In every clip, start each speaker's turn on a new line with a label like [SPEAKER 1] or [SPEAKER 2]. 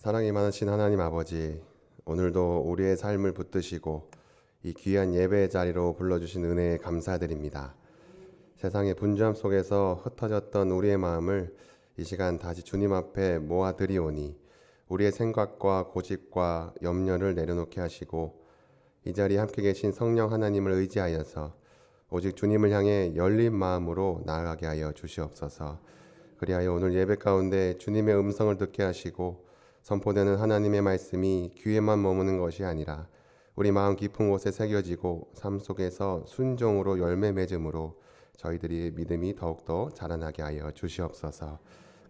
[SPEAKER 1] 사랑이 많으신 하나님 아버지, 오늘도 우리의 삶을 붙드시고 이 귀한 예배의 자리로 불러주신 은혜에 감사드립니다. 세상의 분주함 속에서 흩어졌던 우리의 마음을 이 시간 다시 주님 앞에 모아드리오니 우리의 생각과 고집과 염려를 내려놓게 하시고 이 자리에 함께 계신 성령 하나님을 의지하여서 오직 주님을 향해 열린 마음으로 나아가게 하여 주시옵소서. 그리하여 오늘 예배 가운데 주님의 음성을 듣게 하시고 선포되는 하나님의 말씀이 귀에만 머무는 것이 아니라 우리 마음 깊은 곳에 새겨지고 삶 속에서 순종으로 열매 맺음으로 저희들의 믿음이 더욱더 자라나게 하여 주시옵소서.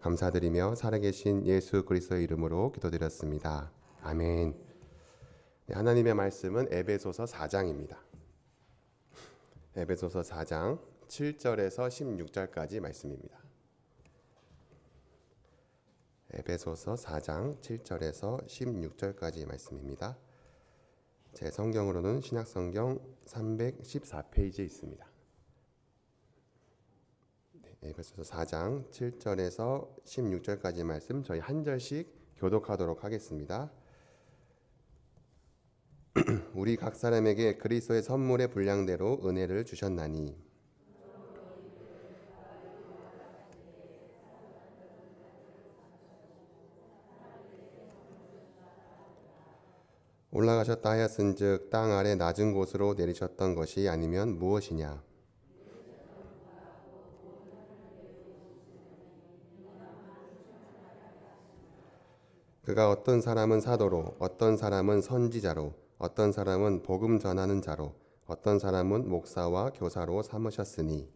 [SPEAKER 1] 감사드리며 살아계신 예수 그리스도의 이름으로 기도드렸습니다. 아멘. 하나님의 말씀은 에베소서 4장입니다. 에베소서 4장 7절에서 16절까지 말씀입니다. 에베소서 4장 7절에서 16절까지 말씀입니다. 제 성경으로는 신약성경 314페이지에 있습니다. 에베소서 4장 7절에서 16절까지 말씀 저희 한 절씩 교독하도록 하겠습니다. 우리 각 사람에게 그리스도의 선물의 분량대로 은혜를 주셨나니 올라가셨다 하였은즉 땅 아래 낮은 곳으로 내리셨던 것이 아니면 무엇이냐? 그가 어떤 사람은 사도로, 어떤 사람은 선지자로, 어떤 사람은 복음 전하는 자로, 어떤 사람은 목사와 교사로 삼으셨으니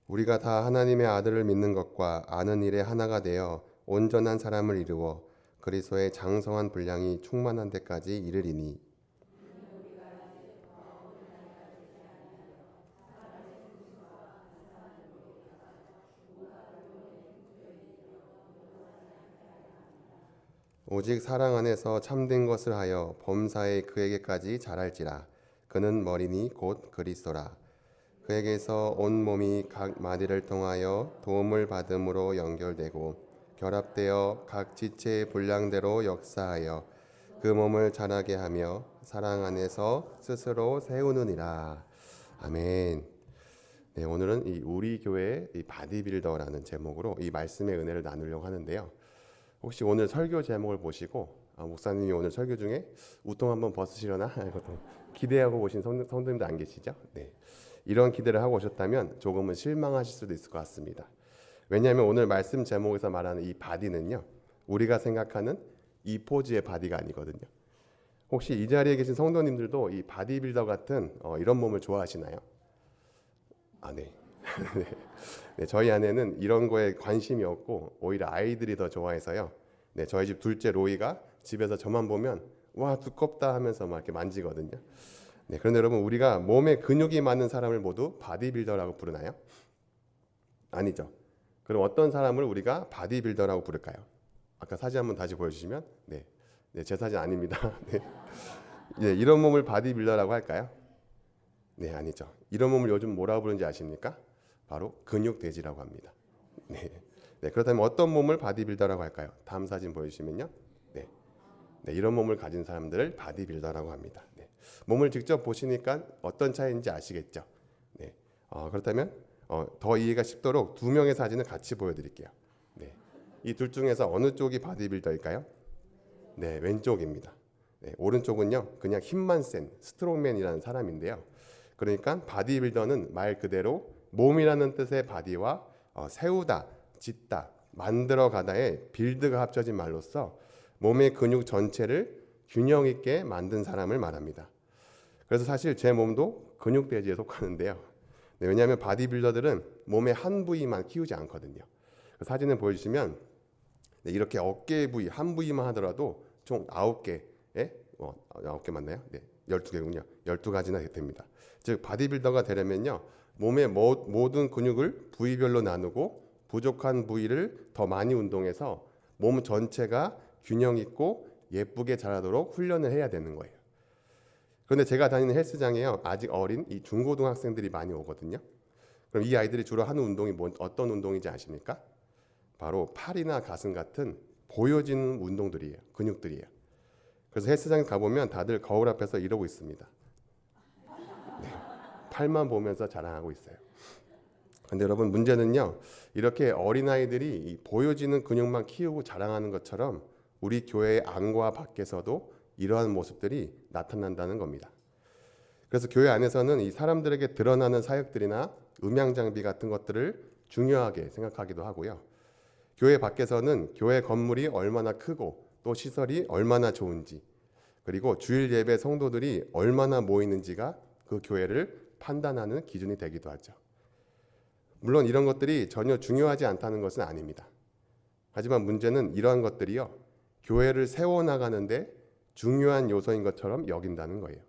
[SPEAKER 1] 우리가 다 하나님의 아들을 믿는 것과 아는 일에 하나가 되어 온전한 사람을 이루어 그리스도의 장성한 분량이 충만한 데까지 이르리니 오직 사랑 안에서 참된 것을 하여 범사에 그에게까지 자랄지라. 그는 머리니 곧 그리스도라. 그에게서 온 몸이 각 마디를 통하여 도움을 받음으로 연결되고 결합되어 각 지체의 분량대로 역사하여 그 몸을 자라게 하며 사랑 안에서 스스로 세우느니라. 아멘. 네, 오늘은 이 우리 교회의 이 바디빌더라는 제목으로 이 말씀의 은혜를 나누려고 하는데요. 혹시 오늘 설교 제목을 보시고 목사님이 오늘 설교 중에 우통 한번 벗으시려나 기대하고 오신 성도님들 안 계시죠? 네. 이런 기대를 하고 오셨다면 조금은 실망하실 수도 있을 것 같습니다. 왜냐하면 오늘 말씀 제목에서 말하는 이 바디는요, 우리가 생각하는 이 포즈의 바디가 아니거든요. 혹시 이 자리에 계신 성도님들도 이 바디빌더 같은 이런 몸을 좋아하시나요? 네. 네, 저희 아내는 이런 거에 관심이 없고 오히려 아이들이 더 좋아해서요. 네, 저희 집 둘째 로이가 집에서 저만 보면 와 두껍다 하면서 막 이렇게 만지거든요. 네, 그런데 여러분 우리가 몸에 근육이 많은 사람을 모두 바디빌더라고 부르나요? 아니죠. 그럼 어떤 사람을 우리가 바디빌더라고 부를까요? 아까 사진 한번 다시 보여주시면 네, 제 사진 아닙니다. 네. 네, 이런 몸을 바디빌더라고 할까요? 네, 아니죠. 이런 몸을 요즘 뭐라고 부르는지 아십니까? 바로 근육돼지라고 합니다. 네. 그렇다면 어떤 몸을 바디빌더라고 할까요? 다음 사진 보여주시면요. 네, 이런 몸을 가진 사람들을 바디빌더라고 합니다. 네. 몸을 직접 보시니까 어떤 차이인지 아시겠죠? 네. 그렇다면 더 이해가 쉽도록 두 명의 사진을 같이 보여드릴게요. 네. 이 둘 중에서 어느 쪽이 바디빌더일까요? 네, 왼쪽입니다. 네, 오른쪽은요, 그냥 힘만 센 스트롱맨이라는 사람인데요. 그러니까 바디빌더는 말 그대로 몸이라는 뜻의 바디와 세우다, 짓다, 만들어가다의 빌드가 합쳐진 말로써 몸의 근육 전체를 균형 있게 만든 사람을 말합니다. 그래서 사실 제 몸도 근육돼지에 속하는데요. 네, 왜냐하면 바디빌더들은 몸의 한 부위만 키우지 않거든요. 그 사진을 보여주시면 네, 이렇게 어깨 부위 한 부위만 하더라도 총 9개에 9개 맞나요? 네, 12개군요. 12가지나 됩니다. 즉 바디빌더가 되려면요. 몸의 모든 근육을 부위별로 나누고 부족한 부위를 더 많이 운동해서 몸 전체가 균형 있고 예쁘게 자라도록 훈련을 해야 되는 거예요. 그런데 제가 다니는 헬스장에요, 아직 어린 이 중고등학생들이 많이 오거든요. 그럼 이 아이들이 주로 하는 운동이 어떤 운동인지 아십니까? 바로 팔이나 가슴 같은 보여지는 운동들이에요. 근육들이에요. 그래서 헬스장에 가보면 다들 거울 앞에서 이러고 있습니다. 네, 팔만 보면서 자랑하고 있어요. 근데 여러분, 문제는요, 이렇게 어린아이들이 이 보여지는 근육만 키우고 자랑하는 것처럼 우리 교회의 안과 밖에서도 이러한 모습들이 나타난다는 겁니다. 그래서 교회 안에서는 이 사람들에게 드러나는 사역들이나 음향 장비 같은 것들을 중요하게 생각하기도 하고요. 교회 밖에서는 교회 건물이 얼마나 크고 또 시설이 얼마나 좋은지, 그리고 주일 예배 성도들이 얼마나 모이는지가 그 교회를 판단하는 기준이 되기도 하죠. 물론 이런 것들이 전혀 중요하지 않다는 것은 아닙니다. 하지만 문제는 이러한 것들이요, 교회를 세워나가는데 중요한 요소인 것처럼 여긴다는 거예요.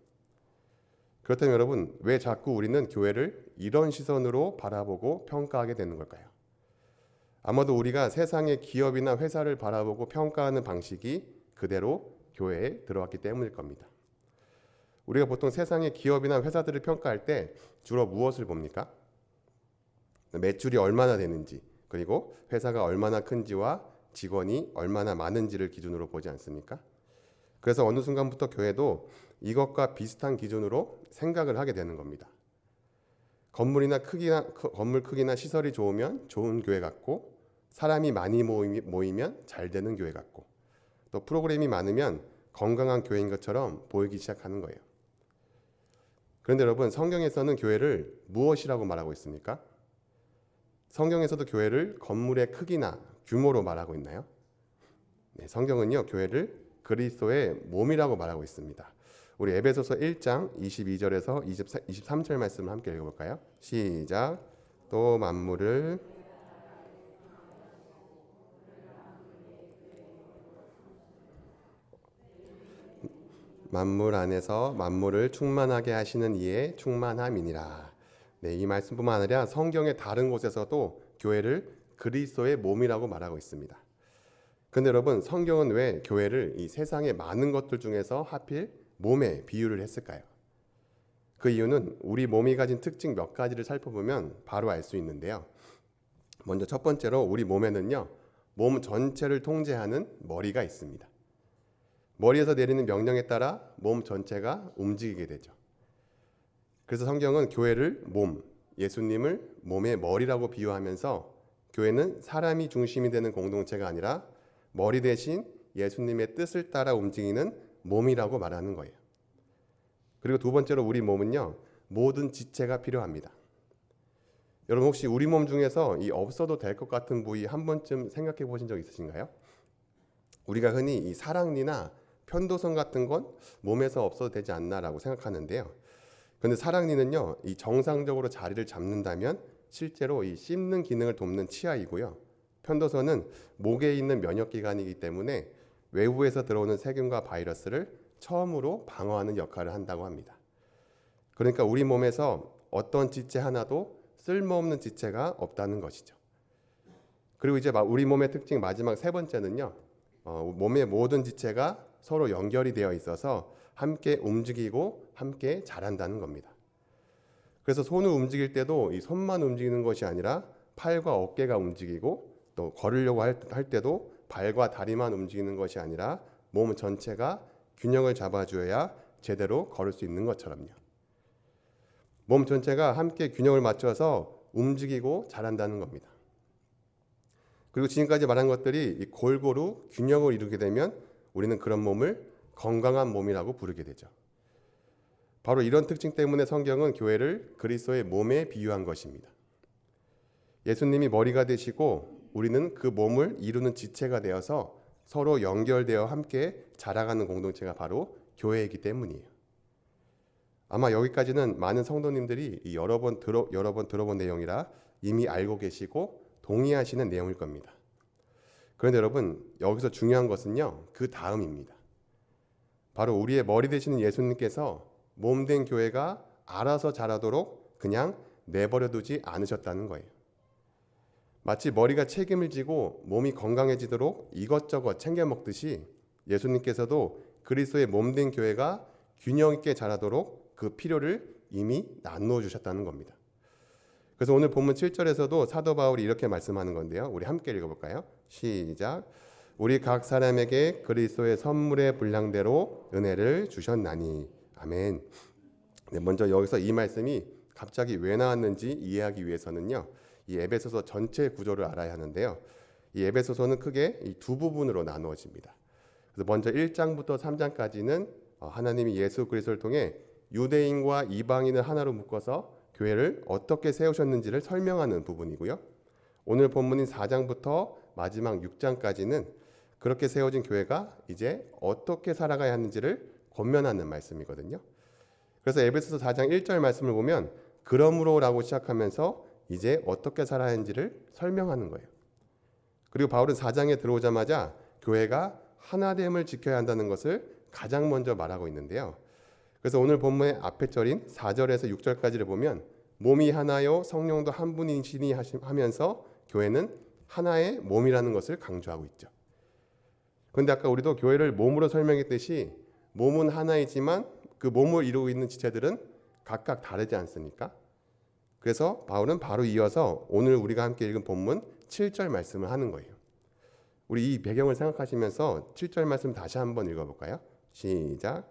[SPEAKER 1] 그렇다면 여러분, 왜 자꾸 우리는 교회를 이런 시선으로 바라보고 평가하게 되는 걸까요? 아마도 우리가 세상의 기업이나 회사를 바라보고 평가하는 방식이 그대로 교회에 들어왔기 때문일 겁니다. 우리가 보통 세상의 기업이나 회사들을 평가할 때 주로 무엇을 봅니까? 매출이 얼마나 되는지, 그리고 회사가 얼마나 큰지와 직원이 얼마나 많은지를 기준으로 보지 않습니까? 그래서 어느 순간부터 교회도 이것과 비슷한 기준으로 생각을 하게 되는 겁니다. 건물 크기나 시설이 좋으면 좋은 교회 같고, 사람이 많이 모이면 잘 되는 교회 같고, 또 프로그램이 많으면 건강한 교회인 것처럼 보이기 시작하는 거예요. 그런데 여러분, 성경에서는 교회를 무엇이라고 말하고 있습니까? 성경에서도 교회를 건물의 크기나 규모로 말하고 있나요? 네, 성경은요, 교회를 그리스도의 몸이라고 말하고 있습니다. 우리 에베소서 1장 22절에서 23절 말씀을 함께 읽어볼까요? 시작. 또 만물을 만물 안에서 만물을 충만하게 하시는 이의 충만함이니라. 네, 이 말씀뿐만 아니라 성경의 다른 곳에서도 교회를 그리스도의 몸이라고 말하고 있습니다. 그런데 여러분, 성경은 왜 교회를 이 세상의 많은 것들 중에서 하필 몸에 비유를 했을까요? 그 이유는 우리 몸이 가진 특징 몇 가지를 살펴보면 바로 알 수 있는데요. 먼저 첫 번째로 우리 몸에는요, 몸 전체를 통제하는 머리가 있습니다. 머리에서 내리는 명령에 따라 몸 전체가 움직이게 되죠. 그래서 성경은 교회를 몸, 예수님을 몸의 머리라고 비유하면서 교회는 사람이 중심이 되는 공동체가 아니라 머리 대신 예수님의 뜻을 따라 움직이는 몸이라고 말하는 거예요. 그리고 두 번째로 우리 몸은요, 모든 지체가 필요합니다. 여러분, 혹시 우리 몸 중에서 이 없어도 될 것 같은 부위 한 번쯤 생각해 보신 적 있으신가요? 우리가 흔히 이 사랑니나 편도선 같은 건 몸에서 없어도 되지 않나라고 생각하는데요. 그런데 사랑니는요, 이 정상적으로 자리를 잡는다면 실제로 이 씹는 기능을 돕는 치아이고요. 편도선은 목에 있는 면역기관이기 때문에 외부에서 들어오는 세균과 바이러스를 처음으로 방어하는 역할을 한다고 합니다. 그러니까 우리 몸에서 어떤 지체 하나도 쓸모없는 지체가 없다는 것이죠. 그리고 이제 우리 몸의 특징 마지막 세 번째는요, 몸의 모든 지체가 서로 연결이 되어 있어서 함께 움직이고 함께 자란다는 겁니다. 그래서 손을 움직일 때도 이 손만 움직이는 것이 아니라 팔과 어깨가 움직이고, 또 걸으려고 할 때도 발과 다리만 움직이는 것이 아니라 몸 전체가 균형을 잡아줘야 제대로 걸을 수 있는 것처럼요. 몸 전체가 함께 균형을 맞춰서 움직이고 자란다는 겁니다. 그리고 지금까지 말한 것들이 골고루 균형을 이루게 되면 우리는 그런 몸을 건강한 몸이라고 부르게 되죠. 바로 이런 특징 때문에 성경은 교회를 그리스도의 몸에 비유한 것입니다. 예수님이 머리가 되시고 우리는 그 몸을 이루는 지체가 되어서 서로 연결되어 함께 자라가는 공동체가 바로 교회이기 때문이에요. 아마 여기까지는 많은 성도님들이 여러 번 들어본 내용이라 이미 알고 계시고 동의하시는 내용일 겁니다. 그런데 여러분, 여기서 중요한 것은요, 그 다음입니다. 바로 우리의 머리 되시는 예수님께서 몸된 교회가 알아서 자라도록 그냥 내버려두지 않으셨다는 거예요. 마치 머리가 책임을 지고 몸이 건강해지도록 이것저것 챙겨 먹듯이 예수님께서도 그리스도의 몸된 교회가 균형 있게 자라도록 그 필요를 이미 나누어 주셨다는 겁니다. 그래서 오늘 본문 7절에서도 사도 바울이 이렇게 말씀하는 건데요. 우리 함께 읽어볼까요? 시작. 우리 각 사람에게 그리스도의 선물의 분량대로 은혜를 주셨나니. 아멘. 네, 먼저 여기서 이 말씀이 갑자기 왜 나왔는지 이해하기 위해서는요, 이 에베소서 전체 구조를 알아야 하는데요. 이 에베소서는 크게 이 두 부분으로 나누어집니다. 그래서 먼저 1장부터 3장까지는 하나님이 예수 그리스도를 통해 유대인과 이방인을 하나로 묶어서 교회를 어떻게 세우셨는지를 설명하는 부분이고요. 오늘 본문인 4장부터 마지막 6장까지는 그렇게 세워진 교회가 이제 어떻게 살아가야 하는지를 권면하는 말씀이거든요. 그래서 에베소서 4장 1절 말씀을 보면 그러므로라고 시작하면서 이제 어떻게 살아야 하는지를 설명하는 거예요. 그리고 바울은 4장에 들어오자마자 교회가 하나됨을 지켜야 한다는 것을 가장 먼저 말하고 있는데요. 그래서 오늘 본문의 앞에 절인 4절에서 6절까지를 보면 몸이 하나요 성령도 한 분이시니 하면서 교회는 하나의 몸이라는 것을 강조하고 있죠. 그런데 아까 우리도 교회를 몸으로 설명했듯이 몸은 하나이지만 그 몸을 이루고 있는 지체들은 각각 다르지 않습니까? 그래서 바울은 바로 이어서 오늘 우리가 함께 읽은 본문 7절 말씀을 하는 거예요. 우리 이 배경을 생각하시면서 7절 말씀 다시 한번 읽어볼까요? 시작.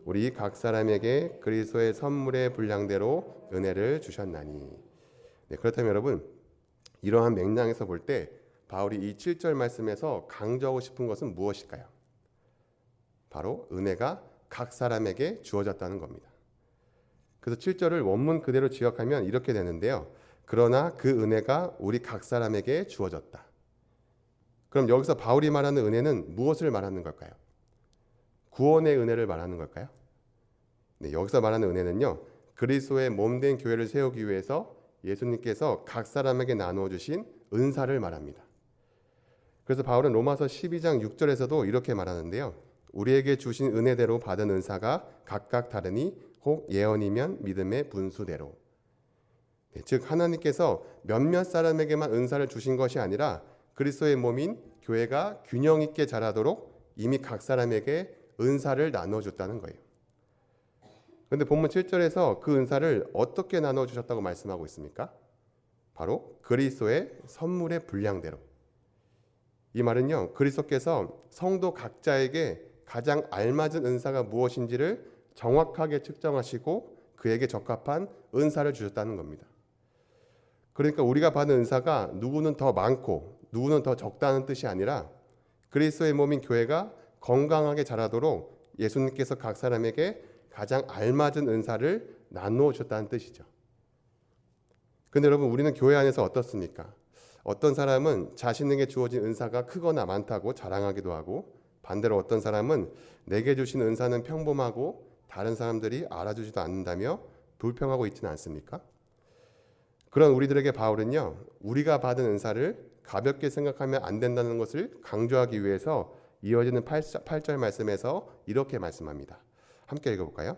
[SPEAKER 1] 우리 각 사람에게 그리스도의 선물의 분량대로 은혜를 주셨나니. 네, 그렇다면 여러분, 이러한 맥락에서 볼 때 바울이 이 7절 말씀에서 강조하고 싶은 것은 무엇일까요? 바로 은혜가 각 사람에게 주어졌다는 겁니다. 그래서 7절을 원문 그대로 지역하면 이렇게 되는데요. 그러나 그 은혜가 우리 각 사람에게 주어졌다. 그럼 여기서 바울이 말하는 은혜는 무엇을 말하는 걸까요? 구원의 은혜를 말하는 걸까요? 네, 여기서 말하는 은혜는요, 그리스도의 몸된 교회를 세우기 위해서 예수님께서 각 사람에게 나누어 주신 은사를 말합니다. 그래서 바울은 로마서 12장 6절에서도 이렇게 말하는데요. 우리에게 주신 은혜대로 받은 은사가 각각 다르니 혹 예언이면 믿음의 분수대로. 네, 즉 하나님께서 몇몇 사람에게만 은사를 주신 것이 아니라 그리스도의 몸인 교회가 균형 있게 자라도록 이미 각 사람에게 은사를 나눠줬다는 거예요. 그런데 본문 7절에서 그 은사를 어떻게 나눠주셨다고 말씀하고 있습니까? 바로 그리스도의 선물의 분량대로. 이 말은요, 그리스도께서 성도 각자에게 가장 알맞은 은사가 무엇인지를 정확하게 측정하시고 그에게 적합한 은사를 주셨다는 겁니다. 그러니까 우리가 받은 은사가 누구는 더 많고 누구는 더 적다는 뜻이 아니라 그리스도의 몸인 교회가 건강하게 자라도록 예수님께서 각 사람에게 가장 알맞은 은사를 나누어 주셨다는 뜻이죠. 그런데 여러분, 우리는 교회 안에서 어떻습니까? 어떤 사람은 자신에게 주어진 은사가 크거나 많다고 자랑하기도 하고, 반대로 어떤 사람은 내게 주신 은사는 평범하고 다른 사람들이 알아주지도 않는다며 불평하고 있지는 않습니까? 그런 우리들에게 바울은요, 우리가 받은 은사를 가볍게 생각하면 안 된다는 것을 강조하기 위해서 이어지는 8절 말씀에서 이렇게 말씀합니다. 함께 읽어볼까요?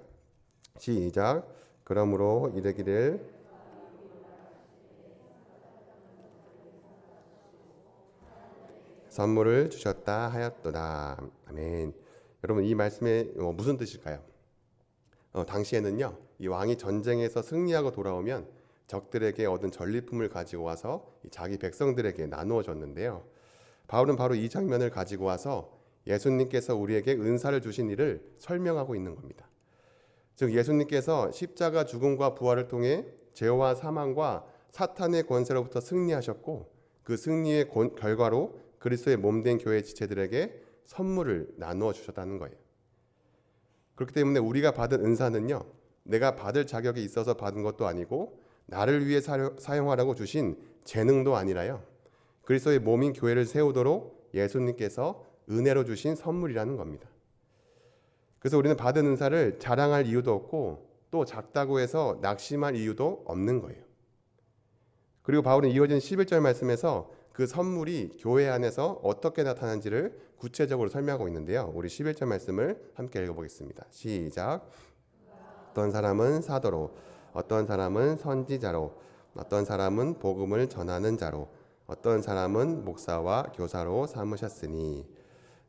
[SPEAKER 1] 시작. 그러므로 이르기를 선물을 주셨다 하였도다. 아멘. 여러분, 이 말씀의 무슨 뜻일까요? 당시에는요, 이 왕이 전쟁에서 승리하고 돌아오면 적들에게 얻은 전리품을 가지고 와서 자기 백성들에게 나누어 줬는데요. 바울은 바로 이 장면을 가지고 와서 예수님께서 우리에게 은사를 주신 일을 설명하고 있는 겁니다. 즉 예수님께서 십자가 죽음과 부활을 통해 죄와 사망과 사탄의 권세로부터 승리하셨고 그 승리의 결과로 그리스도의 몸된 교회 지체들에게 선물을 나누어 주셨다는 거예요. 그렇기 때문에 우리가 받은 은사는요, 내가 받을 자격이 있어서 받은 것도 아니고 나를 위해 사용하라고 주신 재능도 아니라요, 그리스도의 몸인 교회를 세우도록 예수님께서 은혜로 주신 선물이라는 겁니다. 그래서 우리는 받은 은사를 자랑할 이유도 없고 또 작다고 해서 낙심할 이유도 없는 거예요. 그리고 바울은 이어진 11절 말씀에서 그 선물이 교회 안에서 어떻게 나타나는지를 구체적으로 설명하고 있는데요. 우리 11절 말씀을 함께 읽어보겠습니다. 시작. 어떤 사람은 사도로, 어떤 사람은 선지자로, 어떤 사람은 복음을 전하는 자로, 어떤 사람은 목사와 교사로 삼으셨으니.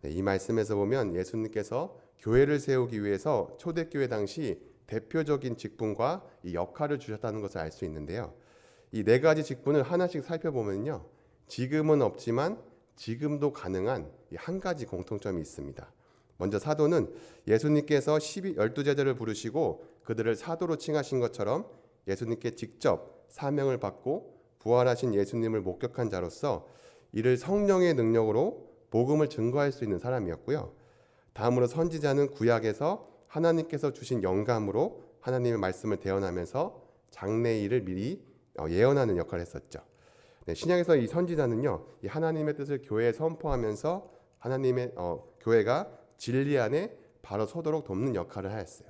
[SPEAKER 1] 네, 이 말씀에서 보면 예수님께서 교회를 세우기 위해서 초대교회 당시 대표적인 직분과 이 역할을 주셨다는 것을 알 수 있는데요. 이 네 가지 직분을 하나씩 살펴보면요, 지금은 없지만 지금도 가능한 이 한 가지 공통점이 있습니다. 먼저 사도는 예수님께서 12제자를 부르시고 그들을 사도로 칭하신 것처럼 예수님께 직접 사명을 받고 부활하신 예수님을 목격한 자로서 이를 성령의 능력으로 복음을 증거할 수 있는 사람이었고요. 다음으로 선지자는 구약에서 하나님께서 주신 영감으로 하나님의 말씀을 대언하면서 장래의 일을 미리 예언하는 역할을 했었죠. 네, 신약에서 이 선지자는요, 이 하나님의 뜻을 교회에 선포하면서 하나님의 교회가 진리 안에 바로 서도록 돕는 역할을 하였어요.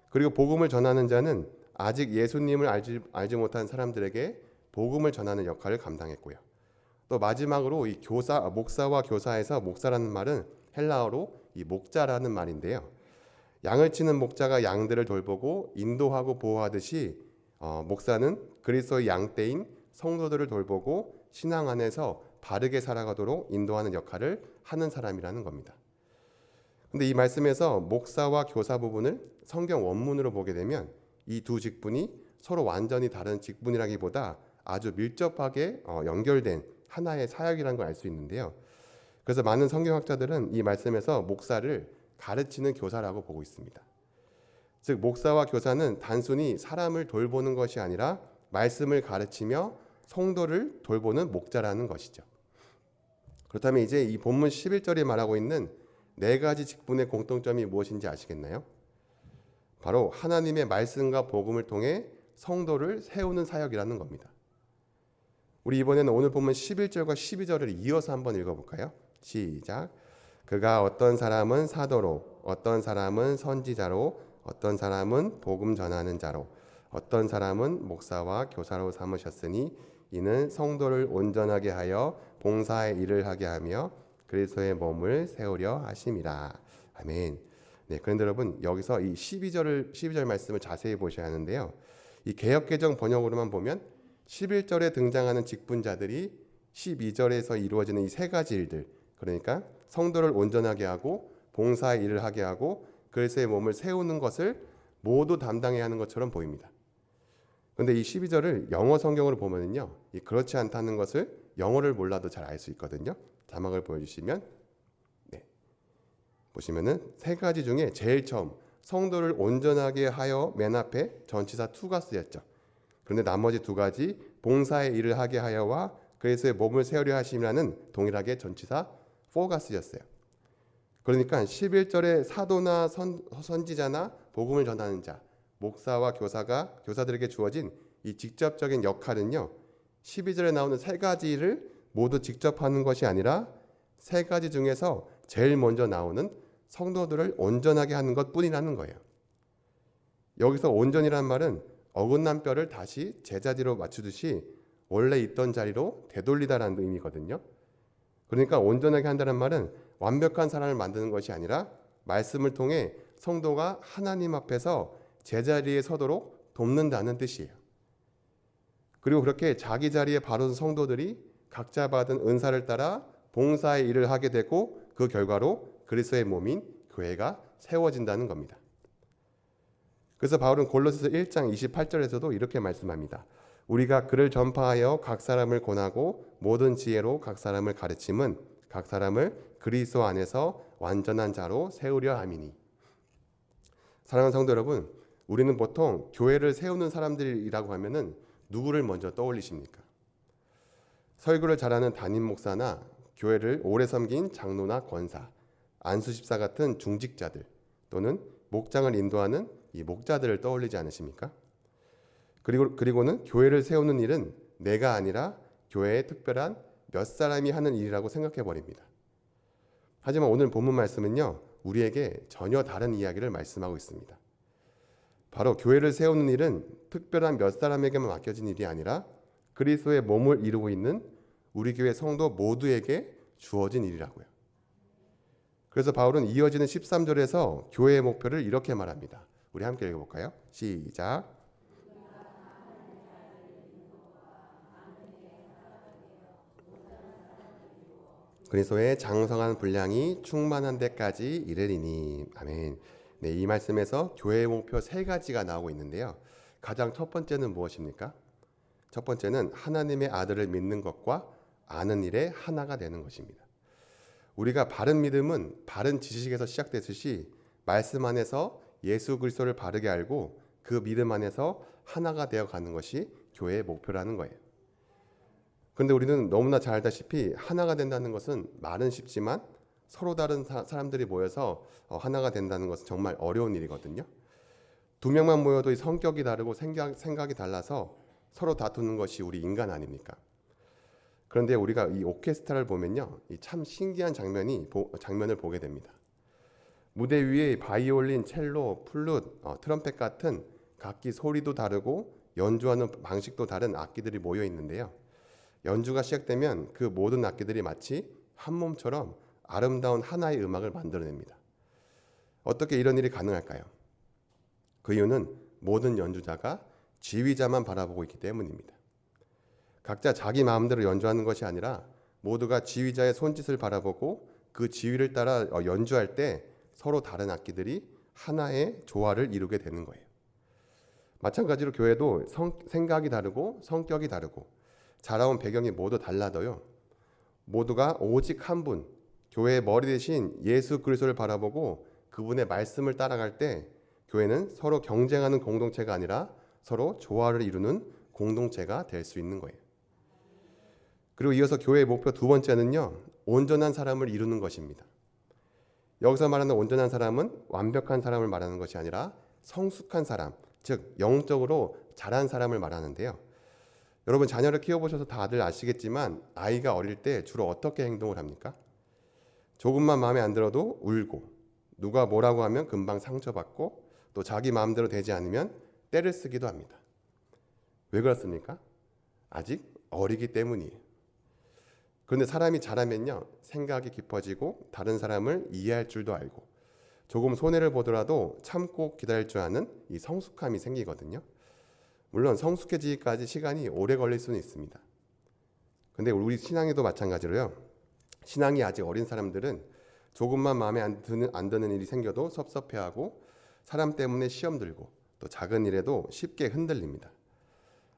[SPEAKER 1] 그리고 복음을 전하는 자는 아직 예수님을 알지 못한 사람들에게 복음을 전하는 역할을 감당했고요. 또 마지막으로 이 목사와 교사에서 목사라는 말은 헬라어로 이 목자라는 말인데요. 양을 치는 목자가 양들을 돌보고 인도하고 보호하듯이 목사는 그리스도의 양떼인 성도들을 돌보고 신앙 안에서 바르게 살아가도록 인도하는 역할을 하는 사람이라는 겁니다. 근데 이 말씀에서 목사와 교사 부분을 성경 원문으로 보게 되면 이 두 직분이 서로 완전히 다른 직분이라기보다 아주 밀접하게 연결된 하나의 사역이라는 걸 알 수 있는데요. 그래서 많은 성경학자들은 이 말씀에서 목사를 가르치는 교사라고 보고 있습니다. 즉 목사와 교사는 단순히 사람을 돌보는 것이 아니라 말씀을 가르치며 성도를 돌보는 목자라는 것이죠. 그렇다면 이제 이 본문 11절에 말하고 있는 네 가지 직분의 공통점이 무엇인지 아시겠나요? 바로 하나님의 말씀과 복음을 통해 성도를 세우는 사역이라는 겁니다. 우리 이번에는 오늘 본문 11절과 12절을 이어서 한번 읽어볼까요? 시작. 그가 어떤 사람은 사도로, 어떤 사람은 선지자로, 어떤 사람은 복음 전하는 자로, 어떤 사람은 목사와 교사로 삼으셨으니 이는 성도를 온전하게 하여 봉사의 일을 하게 하며 그리스도의 몸을 세우려 하심이라. 아멘. 네, 그런데 여러분 여기서 이 12절 말씀을 자세히 보셔야 하는데요. 이 개역개정 번역으로만 보면 11절에 등장하는 직분자들이 12절에서 이루어지는 이 세 가지 일들, 그러니까 성도를 온전하게 하고 봉사의 일을 하게 하고 그리스도의 몸을 세우는 것을 모두 담당해야 하는 것처럼 보입니다. 그런데 이 12절을 영어 성경으로 보면은요, 그렇지 않다는 것을 영어를 몰라도 잘 알 수 있거든요. 자막을 보여주시면, 네, 보시면은 세 가지 중에 제일 처음 성도를 온전하게 하여 맨 앞에 전치사 to가 쓰였죠. 그런데 나머지 두 가지 봉사의 일을 하게 하여와 그리스도의 몸을 세우려 하심이라는 동일하게 전치사 for가 쓰였어요. 그러니까 11절에 사도나 선지자나 복음을 전하는 자, 목사와 교사들에게 주어진 이 직접적인 역할은요, 12절에 나오는 세 가지를 모두 직접 하는 것이 아니라 세 가지 중에서 제일 먼저 나오는 성도들을 온전하게 하는 것뿐이라는 거예요. 여기서 온전이라는 말은 어긋난 뼈를 다시 제자리로 맞추듯이 원래 있던 자리로 되돌리다라는 의미거든요. 그러니까 온전하게 한다는 말은 완벽한 사람을 만드는 것이 아니라 말씀을 통해 성도가 하나님 앞에서 제자리에 서도록 돕는다는 뜻이에요. 그리고 그렇게 자기 자리에 바른 성도들이 각자 받은 은사를 따라 봉사의 일을 하게 되고 그 결과로 그리스도의 몸인 교회가 세워진다는 겁니다. 그래서 바울은 골로새서 1장 28절에서도 이렇게 말씀합니다. 우리가 그를 전파하여 각 사람을 권하고 모든 지혜로 각 사람을 가르침은 각 사람을 그리스도 안에서 완전한 자로 세우려 함이니. 사랑하는 성도 여러분, 우리는 보통 교회를 세우는 사람들이라고 하면은 누구를 먼저 떠올리십니까? 설교를 잘하는 담임 목사나 교회를 오래 섬긴 장로나 권사, 안수집사 같은 중직자들 또는 목장을 인도하는 이 목자들을 떠올리지 않으십니까? 그리고는 교회를 세우는 일은 내가 아니라 교회의 특별한 몇 사람이 하는 일이라고 생각해 버립니다. 하지만 오늘 본문 말씀은요, 우리에게 전혀 다른 이야기를 말씀하고 있습니다. 바로 교회를 세우는 일은 특별한 몇 사람에게만 맡겨진 일이 아니라 그리스도의 몸을 이루고 있는 우리 교회 성도 모두에게 주어진 일이라고요. 그래서 바울은 이어지는 13절에서 교회의 목표를 이렇게 말합니다. 우리 함께 읽어볼까요? 시작. 그리스도의 장성한 분량이 충만한 데까지 이르리니. 아멘. 네, 이 말씀에서 교회의 목표 세 가지가 나오고 있는데요. 가장 첫 번째는 무엇입니까? 첫 번째는 하나님의 아들을 믿는 것과 아는 일에 하나가 되는 것입니다. 우리가 바른 믿음은 바른 지식에서 시작됐듯이 말씀 안에서 예수 그리스도를 바르게 알고 그 믿음 안에서 하나가 되어 가는 것이 교회의 목표라는 거예요. 그런데 우리는 너무나 잘 알다시피 하나가 된다는 것은 말은 쉽지만 서로 다른 사람들이 모여서 하나가 된다는 것은 정말 어려운 일이거든요. 두 명만 모여도 성격이 다르고 생각이 달라서 서로 다투는 것이 우리 인간 아닙니까? 그런데 우리가 이 오케스트라를 보면요, 참 신기한 장면을 보게 됩니다. 무대 위에 바이올린, 첼로, 플룻, 트럼펫 같은 각기 소리도 다르고 연주하는 방식도 다른 악기들이 모여 있는데요. 연주가 시작되면 그 모든 악기들이 마치 한 몸처럼 아름다운 하나의 음악을 만들어냅니다. 어떻게 이런 일이 가능할까요? 그 이유는 모든 연주자가 지휘자만 바라보고 있기 때문입니다. 각자 자기 마음대로 연주하는 것이 아니라 모두가 지휘자의 손짓을 바라보고 그 지휘를 따라 연주할 때 서로 다른 악기들이 하나의 조화를 이루게 되는 거예요. 마찬가지로 교회도 생각이 다르고 성격이 다르고 자라온 배경이 모두 달라도요. 모두가 오직 한 분, 교회의 머리 대신 예수 그리스도를 바라보고 그분의 말씀을 따라갈 때 교회는 서로 경쟁하는 공동체가 아니라 서로 조화를 이루는 공동체가 될 수 있는 거예요. 그리고 이어서 교회의 목표 두 번째는요. 온전한 사람을 이루는 것입니다. 여기서 말하는 온전한 사람은 완벽한 사람을 말하는 것이 아니라 성숙한 사람, 즉 영적으로 자란 사람을 말하는데요. 여러분 자녀를 키워보셔서 다들 아시겠지만 아이가 어릴 때 주로 어떻게 행동을 합니까? 조금만 마음에 안 들어도 울고 누가 뭐라고 하면 금방 상처받고 또 자기 마음대로 되지 않으면 떼를 쓰기도 합니다. 왜 그렇습니까? 아직 어리기 때문이에요. 그런데 사람이 자라면요 생각이 깊어지고 다른 사람을 이해할 줄도 알고 조금 손해를 보더라도 참고 기다릴 줄 아는 이 성숙함이 생기거든요. 물론 성숙해지기까지 시간이 오래 걸릴 수는 있습니다. 근데 우리 신앙에도 마찬가지로요. 신앙이 아직 어린 사람들은 조금만 마음에 안 드는 일이 생겨도 섭섭해하고 사람 때문에 시험 들고 또 작은 일에도 쉽게 흔들립니다.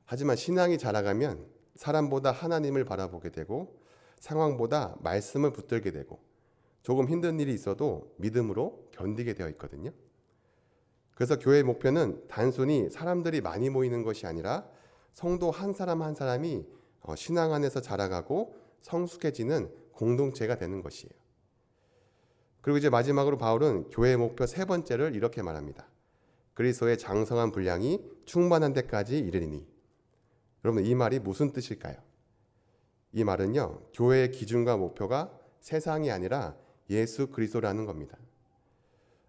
[SPEAKER 1] 하지만 신앙이 자라가면 사람보다 하나님을 바라보게 되고 상황보다 말씀을 붙들게 되고 조금 힘든 일이 있어도 믿음으로 견디게 되어 있거든요. 그래서 교회의 목표는 단순히 사람들이 많이 모이는 것이 아니라 성도 한 사람 한 사람이 신앙 안에서 자라가고 성숙해지는 공동체가 되는 것이에요. 그리고 이제 마지막으로 바울은 교회의 목표 세 번째를 이렇게 말합니다. 그리스도의 장성한 분량이 충만한 데까지 이르리니. 여러분 이 말이 무슨 뜻일까요? 이 말은요. 교회의 기준과 목표가 세상이 아니라 예수 그리스도라는 겁니다.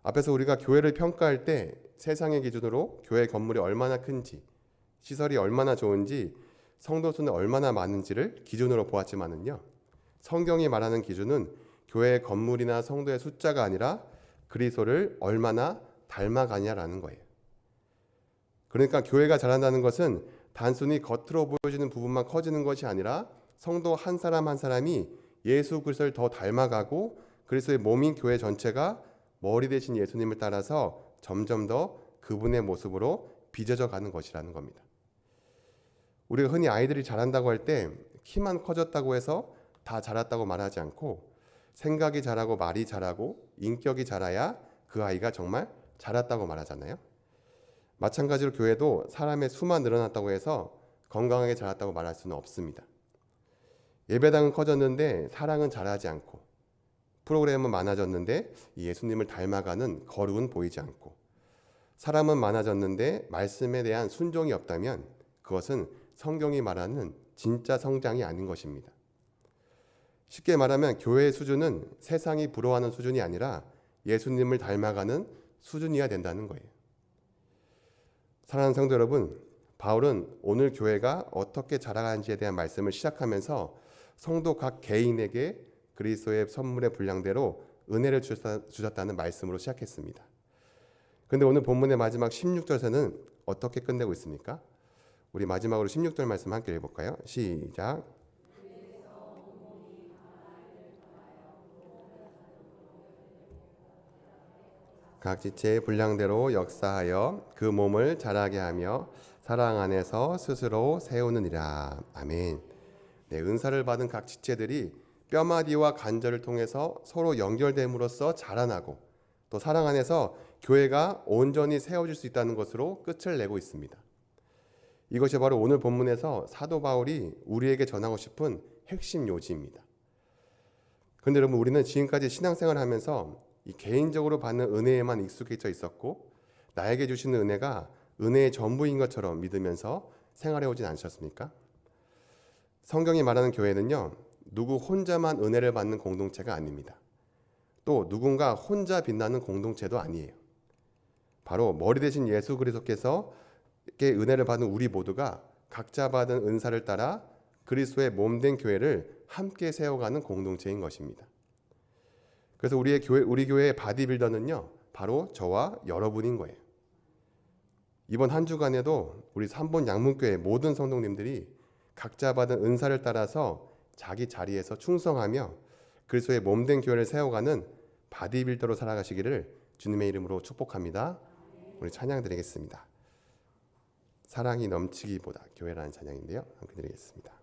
[SPEAKER 1] 앞에서 우리가 교회를 평가할 때 세상의 기준으로 교회 건물이 얼마나 큰지, 시설이 얼마나 좋은지, 성도 수는 얼마나 많은지를 기준으로 보았지만은요. 성경이 말하는 기준은 교회의 건물이나 성도의 숫자가 아니라 그리스도를 얼마나 닮아가냐라는 거예요. 그러니까 교회가 자란다는 것은 단순히 겉으로 보여지는 부분만 커지는 것이 아니라 성도 한 사람 한 사람이 예수 그리스도를 더 닮아가고 그리스도의 몸인 교회 전체가 머리 대신 예수님을 따라서 점점 더 그분의 모습으로 빚어져 가는 것이라는 겁니다. 우리가 흔히 아이들이 자란다고 할 때 키만 커졌다고 해서 다 자랐다고 말하지 않고 생각이 자라고 말이 자라고 인격이 자라야 그 아이가 정말 자랐다고 말하잖아요. 마찬가지로 교회도 사람의 수만 늘어났다고 해서 건강하게 자랐다고 말할 수는 없습니다. 예배당은 커졌는데 사랑은 자라지 않고 프로그램은 많아졌는데 예수님을 닮아가는 거룩은 보이지 않고 사람은 많아졌는데 말씀에 대한 순종이 없다면 그것은 성경이 말하는 진짜 성장이 아닌 것입니다. 쉽게 말하면 교회의 수준은 세상이 부러워하는 수준이 아니라 예수님을 닮아가는 수준이어야 된다는 거예요. 사랑하는 성도 여러분, 바울은 오늘 교회가 어떻게 자라가는지에 대한 말씀을 시작하면서 성도 각 개인에게 그리스도의 선물의 분량대로 은혜를 주셨다는 말씀으로 시작했습니다. 그런데 오늘 본문의 마지막 16절에는 어떻게 끝내고 있습니까? 우리 마지막으로 16절 말씀 함께 읽어볼까요? 시작. 각 지체의 분량대로 역사하여 그 몸을 자라게 하며 사랑 안에서 스스로 세우느니라. 아멘. 네, 은사를 받은 각 지체들이 뼈마디와 관절을 통해서 서로 연결됨으로써 자라나고 또 사랑 안에서 교회가 온전히 세워질 수 있다는 것으로 끝을 내고 있습니다. 이것이 바로 오늘 본문에서 사도 바울이 우리에게 전하고 싶은 핵심 요지입니다. 그런데 여러분, 우리는 지금까지 신앙생활을 하면서 이 개인적으로 받는 은혜에만 익숙해져 있었고 나에게 주시는 은혜가 은혜의 전부인 것처럼 믿으면서 생활해 오진 않으셨습니까? 성경이 말하는 교회는요, 누구 혼자만 은혜를 받는 공동체가 아닙니다. 또 누군가 혼자 빛나는 공동체도 아니에요. 바로 머리 대신 예수 그리스도께서 은혜를 받은 우리 모두가 각자 받은 은사를 따라 그리스도의 몸된 교회를 함께 세워가는 공동체인 것입니다. 그래서 우리 교회의 바디빌더는요, 바로 저와 여러분인 거예요. 이번 한 주간에도 우리 3본 양문교회 모든 성도님들이 각자 받은 은사를 따라서 자기 자리에서 충성하며 그리스도의 몸된 교회를 세워가는 바디빌더로 살아가시기를 주님의 이름으로 축복합니다. 우리 찬양 드리겠습니다. 사랑이 넘치기보다 교회라는 찬양인데요. 함께 드리겠습니다.